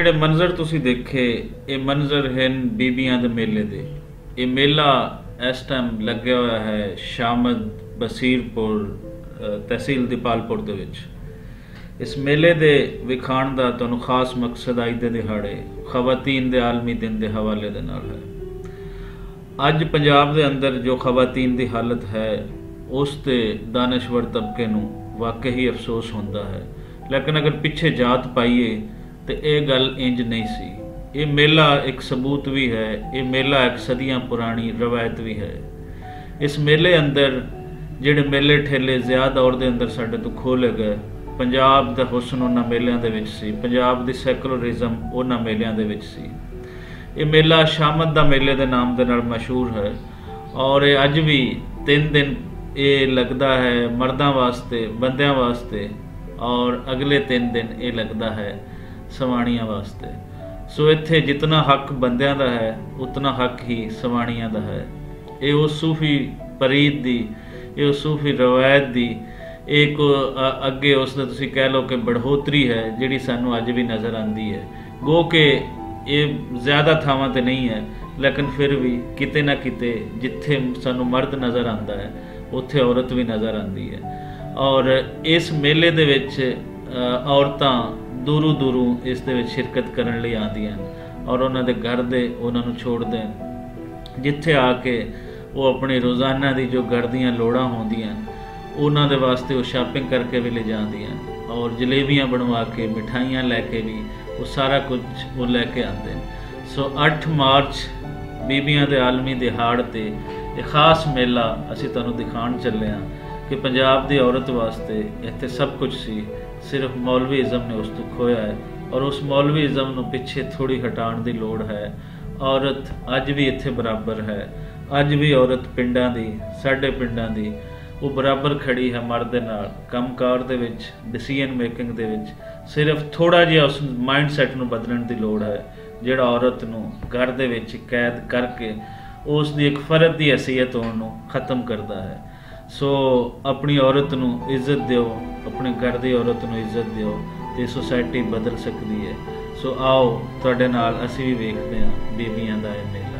ਜਿਹੜੇ ਮੰਜ਼ਰ ਤੁਸੀਂ ਦੇਖੇ ਇਹ ਮੰਜ਼ਰ ਹਨ ਬੀਬੀਆਂ ਦੇ ਮੇਲੇ ਦੇ। ਇਹ ਮੇਲਾ ਇਸ ਟਾਈਮ ਲੱਗਿਆ ਹੋਇਆ ਹੈ ਸ਼ਾਮਦ ਬਸੀਰਪੁਰ ਤਹਿਸੀਲ ਦੀਪਾਲਪੁਰ ਦੇ ਵਿੱਚ। ਇਸ ਮੇਲੇ ਦੇ ਵਿਖਾਣ ਦਾ ਤੁਹਾਨੂੰ ਖਾਸ ਮਕਸਦ ਅੱਜ ਦੇ ਦਿਹਾੜੇ ਖਵਾਤੀਨ ਦੇ ਆਲਮੀ ਦਿਨ ਦੇ ਹਵਾਲੇ ਦੇ ਨਾਲ ਹੈ। ਅੱਜ ਪੰਜਾਬ ਦੇ ਅੰਦਰ ਜੋ ਖਵਾਤੀਨ ਦੀ ਹਾਲਤ ਹੈ ਉਸ ਤੇ ਦਾਨਸ਼ਵਰ ਤਬਕੇ ਨੂੰ ਵਾਕਈ ਹੀ ਅਫਸੋਸ ਹੁੰਦਾ ਹੈ, ਲੇਕਿਨ अगर पिछे जात पाइए तो ये गल इंज नहीं सी। ये मेला एक सबूत भी है, ये मेला एक सदियां पुरानी रवायत भी है। इस मेले अंदर जिहड़े मेले ठेले ज़ियाद दौर के अंदर साडे तो खोले गए। पंजाब दा हुस्न उन्हां मेलियां दे विच सी, पंजाब दी सैकुलरिज्म उन्हां मेलियां दे विच सी। ये मेला शामद दा मेले दे नाम दे नाल मशहूर है और ये अज भी 3 दिन ये लगता है मर्दां वास्ते, बंदियां वास्ते, और अगले 3 दिन ये लगता है सवाणियां वास्ते। सो इत्थे जितना हक बंदियां दा है उतना हक ही सवाणियां दा है। ये उस सूफी परीत दी, ये उस सूफी रवायत दी एक अगे उसने तुसी कह लो कि बढ़ोतरी है जिहड़ी सानू अज भी नज़र आती है। गो के ये ज़्यादा थावां ते नहीं है, लेकिन फिर भी किते ना किते जिथे सानू मर्द नज़र आता है उत्थे औरत भी नज़र आती है। और इस मेले दे विच औरतां दूरों दूरों इस दे विच शिरकत करन लई आंदियां और उन्हां दे घर दे उन्हां नूं छोड़दे जिथे आके वो अपनी रोज़ाना की जो घर दीयां लोड़ां होंदियां उन्हां दे वास्ते वो शॉपिंग करके भी ले जांदियां और जलेबियां बनवा के मिठाइयां लैके भी वो सारा कुछ वो लैके आते हैं। सो 8 मार्च बीबियां दे आलमी दिहाड़ ते एक खास मेला असीं तुहानूं दिखाण चले हाँ कि पंजाब की औरत वास्ते इत्थे सब कुछ सी, सिर्फ मौलवीइज़म ने उस तो खोया है और उस मौलवीइज़म नूं पिछे थोड़ी हटाण की लोड़ है। औरत अज भी इत्थे बराबर है, अज भी औरत पिंडां दी, साडे पिंडां दी वो बराबर खड़ी है मर्द दे नाल। कंमकार दे विच, डिसीजन मेकिंग दे विच सिर्फ थोड़ा जिहा उस माइंड सैट नूं बदलण की लोड़ है जिहड़ा औरत नूं घर दे विच कैद करके उस दी एक फर्द की हैसीयत होण नूं खत्म करता है। सो अपनी औरत नूं इज्जत दिओ, अपने घर की औरत नूं इज्जत दिओ तो सोसाइटी बदल सकती है। सो आओ तुहाडे नाल असीं भी वेखदे हां बीबियां दा इह मेला।